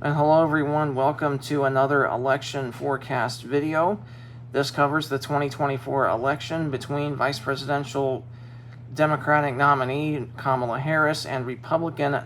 And hello everyone, welcome to another election forecast video. This covers the 2024 election between Vice Presidential Democratic nominee Kamala Harris and Republican,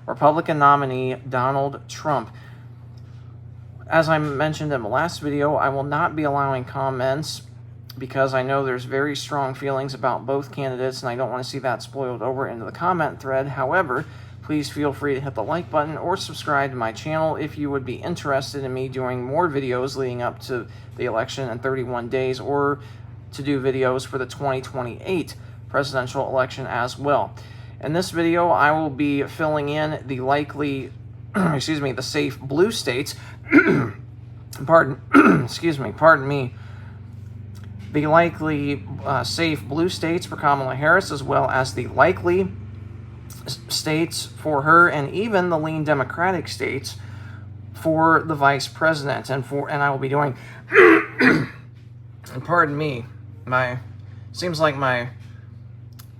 Republican nominee Donald Trump. As I mentioned in the last video, I will not be allowing comments because I know there's very strong feelings about both candidates and I don't want to see that spoiled over into the comment thread. However, please feel free to hit the like button or subscribe to my channel if you would be interested in me doing more videos leading up to the election in 31 days, or to do videos for the 2028 presidential election as well. In this video, I will be filling in the likely, the safe blue states, pardon me, the likely safe blue states for Kamala Harris, as well as the likely states for her, and even the lean Democratic states for the vice president. And I will be doing and pardon me, seems like I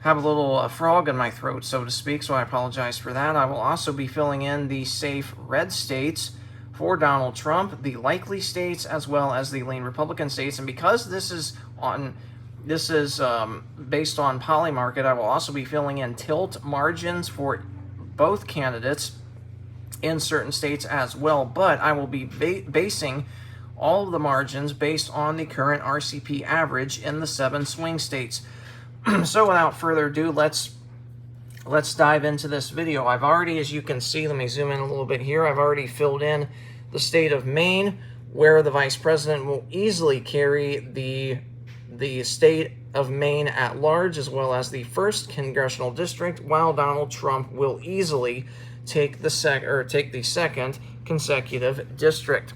have a little frog in my throat, so to speak, so I apologize for that. I will also be filling in the safe red states for Donald Trump, the likely states, as well as the lean Republican states. And because this is based on Polymarket, I will also be filling in tilt margins for both candidates in certain states as well, but I will be basing all of the margins based on the current RCP average in the 7 swing states. So without further ado, let's dive into this video. I've already, as you can see, let me zoom in a little bit here, I've already filled in the state of Maine, where the vice president will easily carry the state of Maine at large, as well as the 1st congressional district, while Donald Trump will easily take the second consecutive district,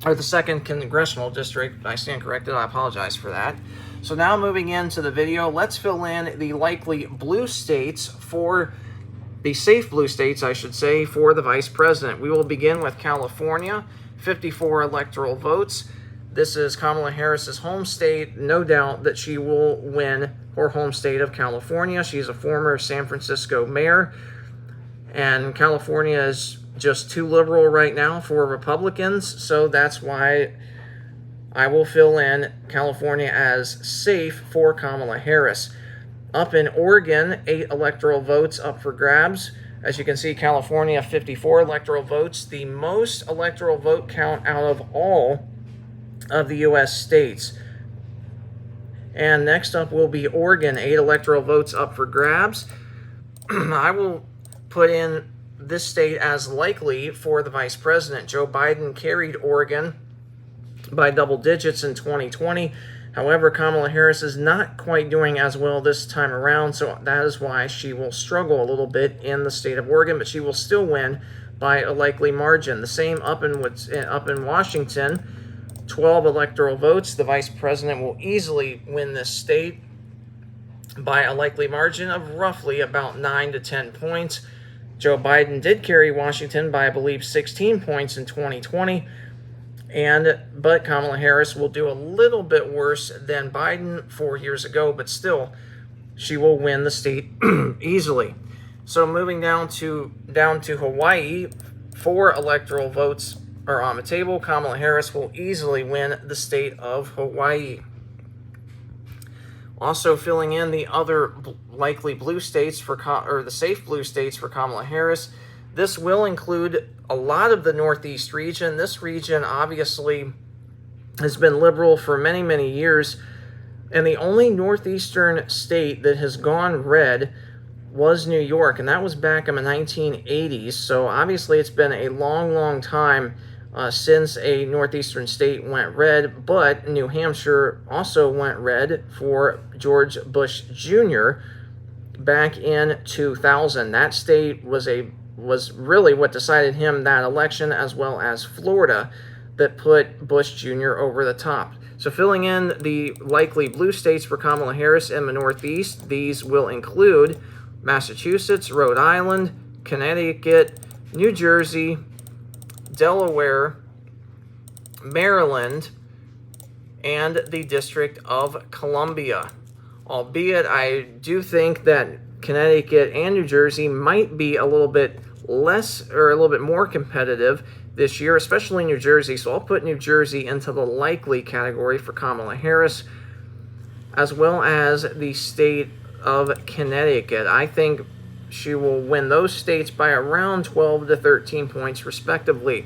or the 2nd congressional district. I stand corrected. I apologize for that. So now moving into the video, let's fill in the likely blue states for the safe blue states, I should say, for the vice president. We will begin with California, 54 electoral votes. This is Kamala Harris's home state. No doubt that she will win her home state of California. She's a former San Francisco mayor, and California is just too liberal right now for Republicans, so that's why I will fill in California as safe for Kamala Harris. Up in Oregon, 8 electoral votes up for grabs. As you can see, California, 54 electoral votes, the most electoral vote count out of all of the U.S. states. And next up will be Oregon, 8 electoral votes up for grabs. I will put in this state as likely for the vice president. Joe Biden carried Oregon by double digits in 2020. However, Kamala Harris is not quite doing as well this time around, so that is why she will struggle a little bit in the state of Oregon, but she will still win by a likely margin. The same up in Washington, 12 electoral votes. The vice president will easily win this state by a likely margin of roughly about 9 to 10 points. Joe Biden did carry Washington by, I believe, 16 points in 2020. But Kamala Harris will do a little bit worse than Biden 4 years ago, but still, she will win the state easily. So moving down to Hawaii, 4 electoral votes are on the table. Kamala Harris will easily win the state of Hawaii. Also filling in the other likely blue states the safe blue states for Kamala Harris. This will include a lot of the Northeast region. This region obviously has been liberal for many, many years, and the only Northeastern state that has gone red was New York, and that was back in the 1980s. So obviously it's been a long, long time since a Northeastern state went red, but New Hampshire also went red for George Bush Jr. back in 2000. That state was really what decided him that election, as well as Florida, that put Bush Jr. over the top. So filling in the likely blue states for Kamala Harris in the Northeast, these will include Massachusetts, Rhode Island, Connecticut, New Jersey, Delaware, Maryland, and the District of Columbia. Albeit I do think that Connecticut and New Jersey might be a little bit less or a little bit more competitive this year, especially New Jersey. So I'll put New Jersey into the likely category for Kamala Harris, as well as the state of Connecticut. I think she will win those states by around 12 to 13 points, respectively.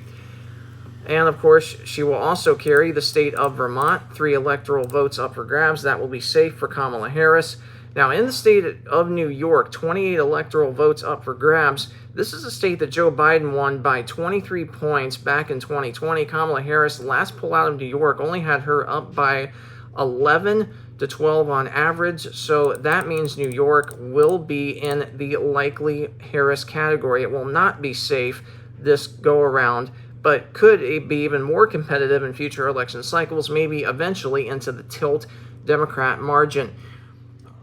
And, of course, she will also carry the state of Vermont, 3 electoral votes up for grabs. That will be safe for Kamala Harris. Now, in the state of New York, 28 electoral votes up for grabs. This is a state that Joe Biden won by 23 points back in 2020. Kamala Harris, last poll out of New York, only had her up by 11 to 12 on average. So that means New York will be in the likely Harris category. It will not be safe this go-around, but could be even more competitive in future election cycles, maybe eventually into the tilt Democrat margin.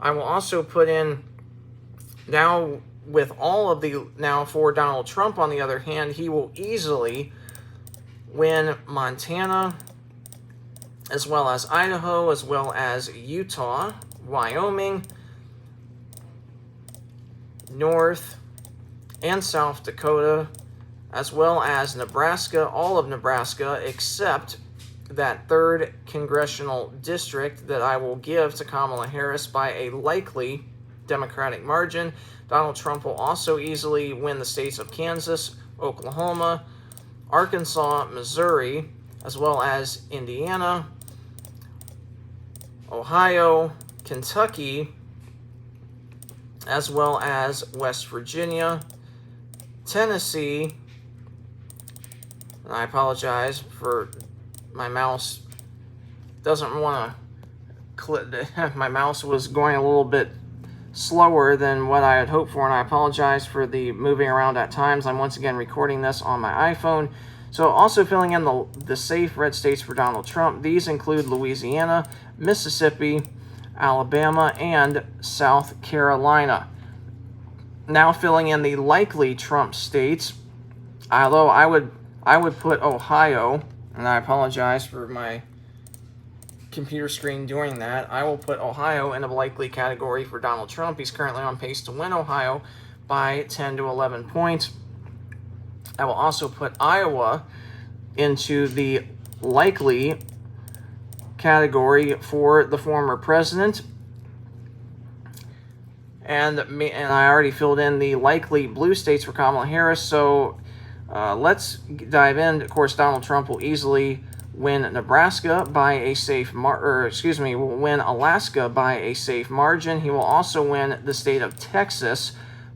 I will also put in now with all of the, now for Donald Trump, on the other hand, he will easily win Montana, as well as Idaho, as well as Utah, Wyoming, North and South Dakota, as well as Nebraska, all of Nebraska, except that 3rd congressional district that I will give to Kamala Harris by a likely Democratic margin. Donald Trump will also easily win the states of Kansas, Oklahoma, Arkansas, Missouri, as well as Indiana, Ohio, Kentucky, as well as West Virginia, Tennessee. And I apologize for my mouse doesn't want to click. My mouse was going a little bit slower than what I had hoped for, and I apologize for the moving around at times. I'm once again recording this on my iPhone. So also filling in the safe red states for Donald Trump. These include Louisiana, Mississippi, Alabama, and South Carolina. Now filling in the likely Trump states, although I would put Ohio, and I apologize for my computer screen doing that. I will put Ohio in a likely category for Donald Trump. He's currently on pace to win Ohio by 10 to 11 points. I will also put Iowa into the likely category for the former president. And I already filled in the likely blue states for Kamala Harris. So let's dive in. Of course, Donald Trump will easily win Nebraska by a safe will win Alaska by a safe margin. He will also win the state of Texas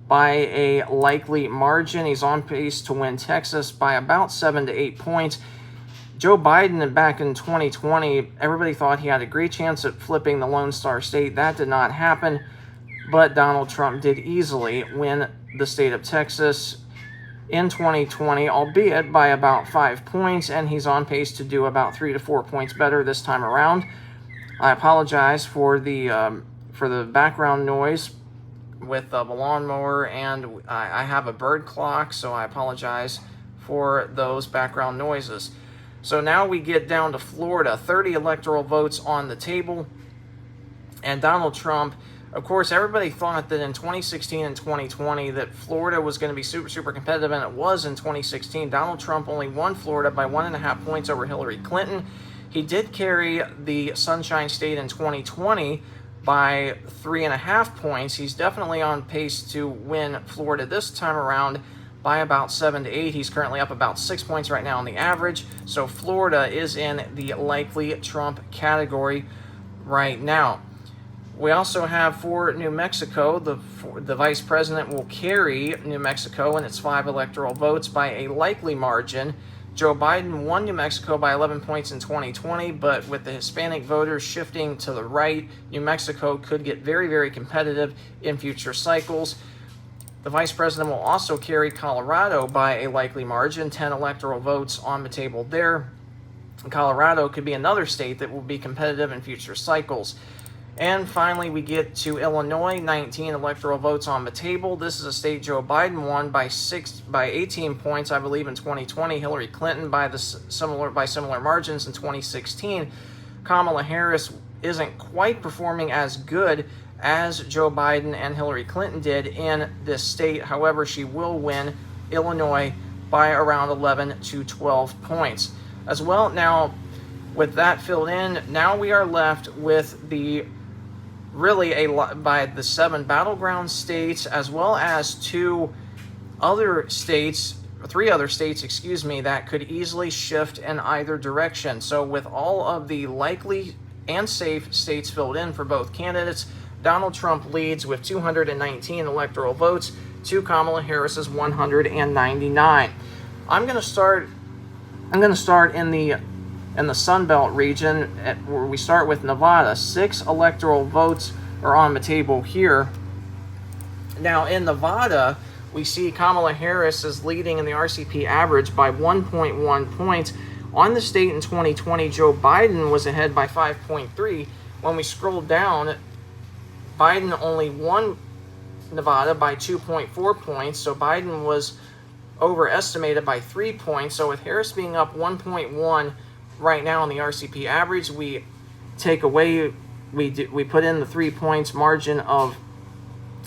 by a likely margin. He's on pace to win Texas by about 7 to 8 points. Joe Biden, back in 2020, everybody thought he had a great chance at flipping the Lone Star State. That did not happen, but Donald Trump did easily win the state of Texas in 2020, albeit by about 5 points, and he's on pace to do about 3 to 4 points better this time around. I apologize for the background noise with the lawnmower, and I have a bird clock, so I apologize for those background noises. So now we get down to Florida, 30 electoral votes on the table, and Donald Trump, of course, everybody thought that in 2016 and 2020 that Florida was going to be super, super competitive, and it was in 2016. Donald Trump only won Florida by 1.5 points over Hillary Clinton. He did carry the Sunshine State in 2020 by 3.5 points. He's definitely on pace to win Florida this time around by about 7 to 8. He's currently up about 6 points right now on the average. So Florida is in the likely Trump category right now. We also have for New Mexico, the vice president will carry New Mexico in its 5 electoral votes by a likely margin. Joe Biden won New Mexico by 11 points in 2020, but with the Hispanic voters shifting to the right, New Mexico could get very, very competitive in future cycles. The vice president will also carry Colorado by a likely margin, 10 electoral votes on the table there. Colorado could be another state that will be competitive in future cycles. And finally, we get to Illinois, 19 electoral votes on the table. This is a state Joe Biden won by 18 points, I believe, in 2020. Hillary Clinton by similar margins in 2016. Kamala Harris isn't quite performing as good as Joe Biden and Hillary Clinton did in this state. However, she will win Illinois by around 11 to 12 points as well. Now, with that filled in, now we are left with the by the 7 battleground states, as well as 3 other states, that could easily shift in either direction. So with all of the likely and safe states filled in for both candidates, Donald Trump leads with 219 electoral votes to Kamala Harris's 199. I'm going to start in the Sun Belt region, where we start with Nevada. 6 electoral votes are on the table here. Now, in Nevada, we see Kamala Harris is leading in the RCP average by 1.1 points. On the state in 2020, Joe Biden was ahead by 5.3. When we scroll down, Biden only won Nevada by 2.4 points, so Biden was overestimated by 3 points. So with Harris being up 1.1 right now on the RCP average, we take away, we put in the 3 points margin of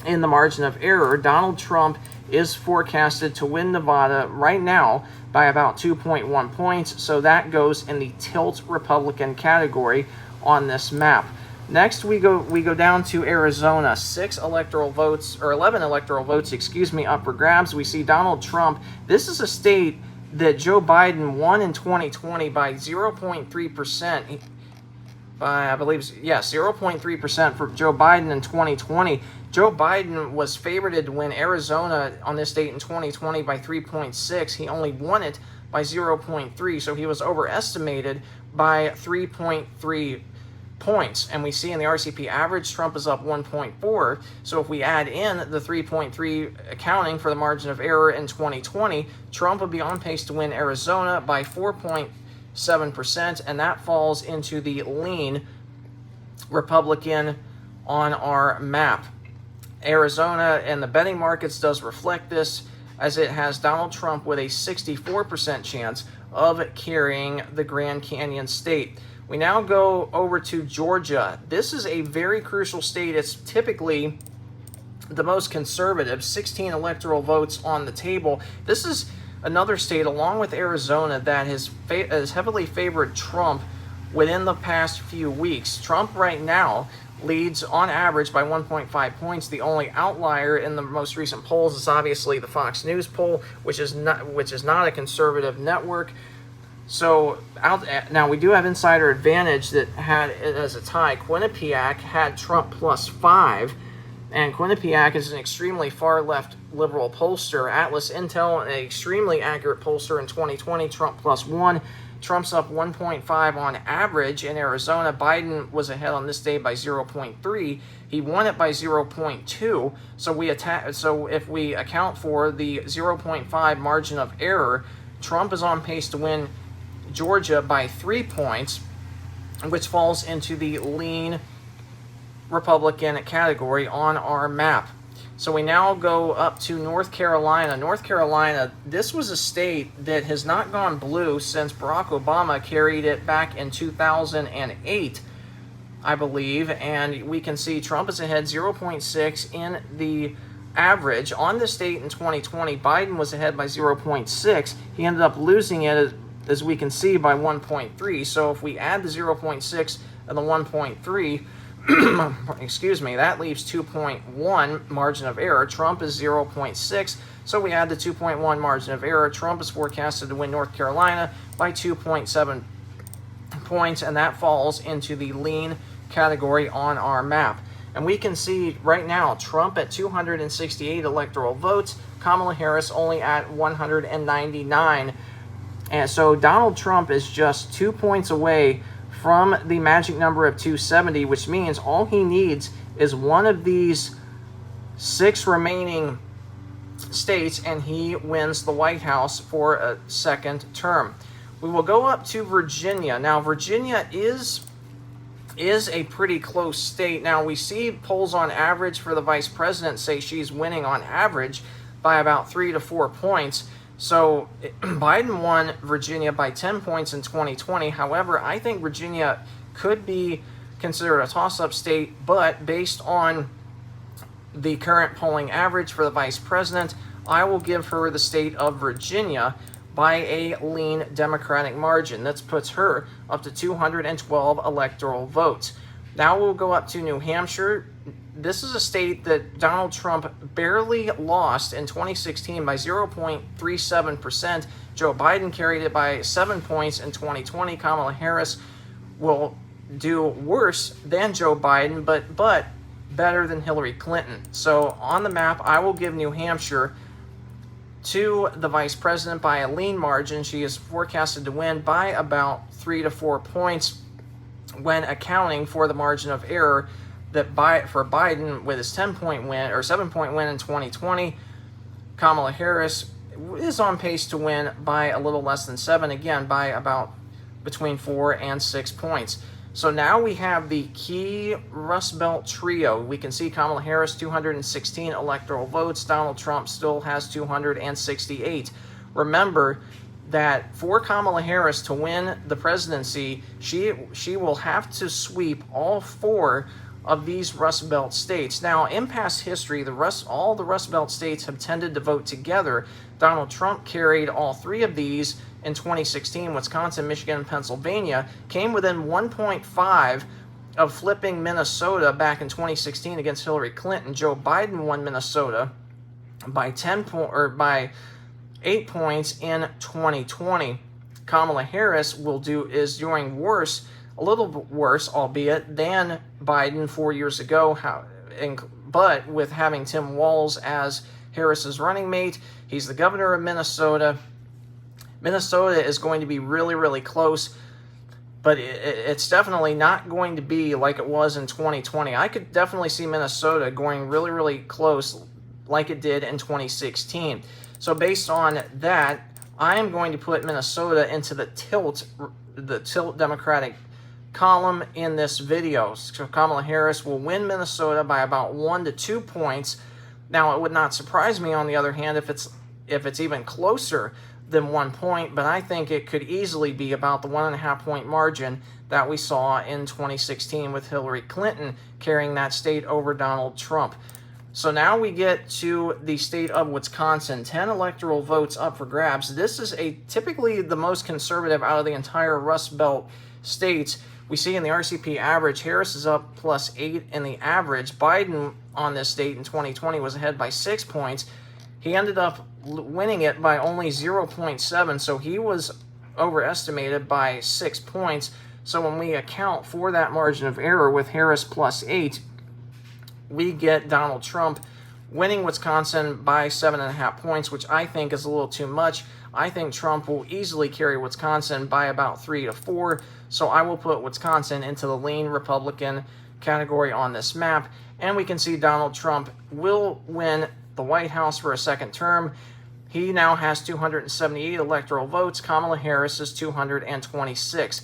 error. Donald Trump is forecasted to win Nevada right now by about 2.1 points, so that goes in the tilt Republican category on this map. Next, we go down to Arizona. 11 electoral votes, up for grabs. We see Donald Trump. This is a state that Joe Biden won in 2020 by 0.3%. I believe, 0.3% for Joe Biden in 2020. Joe Biden was favored to win Arizona on this date in 2020 by 3.6. He only won it by 0.3, so he was overestimated by 3.3 points. And we see in the RCP average, Trump is up 1.4. So if we add in the 3.3 accounting for the margin of error in 2020, Trump would be on pace to win Arizona by 4.7%, and that falls into the lean Republican on our map. Arizona and the betting markets does reflect this, as it has Donald Trump with a 64% chance of carrying the Grand Canyon state. We now go over to Georgia. This is a very crucial state. It's typically the most conservative, 16 electoral votes on the table. This is another state, along with Arizona, that has heavily favored Trump within the past few weeks. Trump right now leads on average by 1.5 points. The only outlier in the most recent polls is obviously the Fox News poll, which is not a conservative network. So now we do have insider advantage that had it as a tie. Quinnipiac had Trump +5, and Quinnipiac is an extremely far left liberal pollster. Atlas Intel, an extremely accurate pollster in 2020, Trump +1. Trump's up 1.5 on average in Arizona. Biden was ahead on this day by 0.3. He won it by 0.2. So if we account for the 0.5 margin of error, Trump is on pace to win Georgia by 3 points, which falls into the lean Republican category on our map. So we now go up to North Carolina. North Carolina, this was a state that has not gone blue since Barack Obama carried it back in 2008, I believe. And we can see Trump is ahead 0.6 in the average. On this date in 2020, Biden was ahead by 0.6. He ended up losing it, as we can see, by 1.3. So if we add the 0.6 and the 1.3, that leaves 2.1 margin of error. Trump is 0.6, so we add the 2.1 margin of error. Trump is forecasted to win North Carolina by 2.7 points, and that falls into the lean category on our map. And we can see right now Trump at 268 electoral votes, Kamala Harris only at 199. And so Donald Trump is just 2 points away from the magic number of 270, which means all he needs is one of these 6 remaining states, and he wins the White House for a second term. We will go up to Virginia. Now, Virginia is a pretty close state. Now, we see polls on average for the vice president say she's winning on average by about 3 to 4 points. So Biden won Virginia by 10 points in 2020. However, I think Virginia could be considered a toss-up state, but based on the current polling average for the vice president, I will give her the state of Virginia by a lean Democratic margin. That puts her up to 212 electoral votes. Now we'll go up to New Hampshire. This is a state that Donald Trump barely lost in 2016 by 0.37%. Joe Biden carried it by 7 points in 2020. Kamala Harris will do worse than Joe Biden, but better than Hillary Clinton. So on the map, I will give New Hampshire to the vice president by a lean margin. She is forecasted to win by about 3 to 4 points when accounting for the margin of error that for Biden with his 10-point win or 7-point win in 2020. Kamala Harris is on pace to win by a little less than 7, again by about between 4 and 6 points. So now we have the key Rust Belt trio. We can see Kamala Harris, 216 electoral votes. Donald Trump still has 268. Remember that for Kamala Harris to win the presidency, she will have to sweep all 4 of these Rust Belt states. Now, in past history, all the Rust Belt states have tended to vote together. Donald Trump carried all 3 of these in 2016. Wisconsin, Michigan, and Pennsylvania came within 1.5 of flipping Minnesota back in 2016 against Hillary Clinton. Joe Biden won Minnesota by 8 points in 2020. Kamala Harris is doing worse, a little bit worse, albeit, than Biden 4 years ago, but with having Tim Walz as Harris's running mate. He's the governor of Minnesota. Minnesota is going to be really, really close, but it's definitely not going to be like it was in 2020. I could definitely see Minnesota going really, really close like it did in 2016. So based on that, I am going to put Minnesota into the tilt Democratic column in this video. So Kamala Harris will win Minnesota by about 1 to 2 points. Now, it would not surprise me, on the other hand, if it's even closer than 1 point, but I think it could easily be about the 1.5 point margin that we saw in 2016 with Hillary Clinton carrying that state over Donald Trump. So now we get to the state of Wisconsin. 10 electoral votes up for grabs. This is typically the most conservative out of the entire Rust Belt states. We see in the RCP average, Harris is up +8 in the average. Biden on this state in 2020 was ahead by 6 points. He ended up winning it by only 0.7, so he was overestimated by 6 points. So when we account for that margin of error with Harris +8, we get Donald Trump winning Wisconsin by 7.5 points, which I think is a little too much. I think Trump will easily carry Wisconsin by about 3 to 4. So I will put Wisconsin into the lean Republican category on this map. And we can see Donald Trump will win the White House for a second term. He now has 278 electoral votes. Kamala Harris is 226.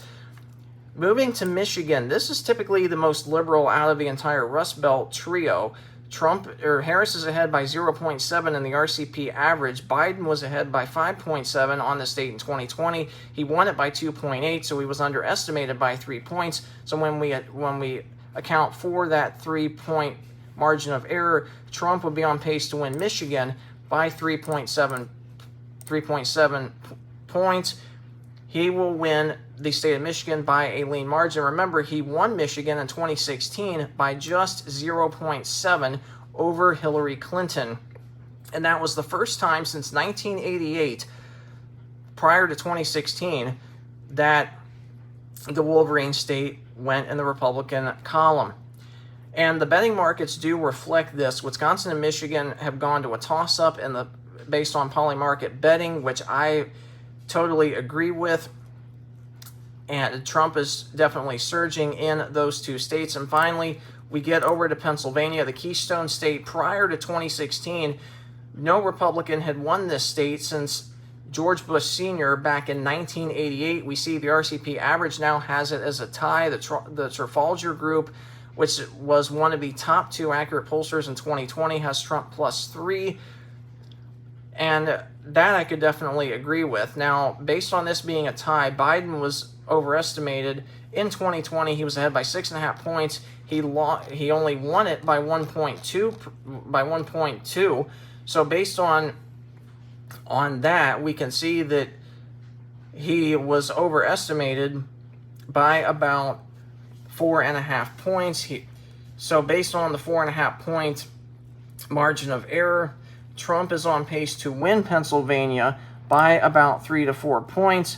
Moving to Michigan, this is typically the most liberal out of the entire Rust Belt trio. Harris is ahead by 0.7 in the RCP average. Biden was ahead by 5.7 on the state in 2020. He won it by 2.8, so he was underestimated by 3 points. So when we account for that 3-point margin of error, Trump would be on pace to win Michigan by 3.7 points. He will win the state of Michigan by a lean margin. Remember, he won Michigan in 2016 by just 0.7 over Hillary Clinton. And that was the first time since 1988, prior to 2016, that the Wolverine state went in the Republican column. And the betting markets do reflect this. Wisconsin and Michigan have gone to a toss-up based on Polymarket betting, which I totally agree with. And Trump is definitely surging in those 2 states. And finally, we get over to Pennsylvania, the Keystone State. Prior to 2016, no Republican had won this state since George Bush Sr. back in 1988. We see the RCP average now has it as a tie. The Trafalgar Group, which was one of the top 2 accurate pollsters in 2020, has Trump +3. And that I could definitely agree with. Now, based on this being a tie, Biden was overestimated. In 2020, he was ahead by 6.5 points. He only won it by 1.2. So based on on that, we can see that he was overestimated by about 4.5 points. So based on the 4.5 point margin of error, Trump is on pace to win Pennsylvania by about 3 to 4 points,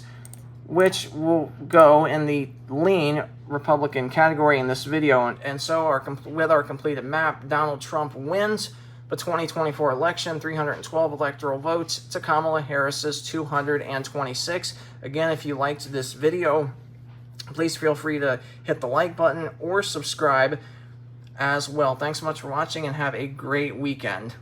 which will go in the lean Republican category in this video. And so with our completed map, Donald Trump wins the 2024 election, 312 electoral votes to Kamala Harris's 226. Again, if you liked this video, please feel free to hit the like button or subscribe as well. Thanks so much for watching and have a great weekend.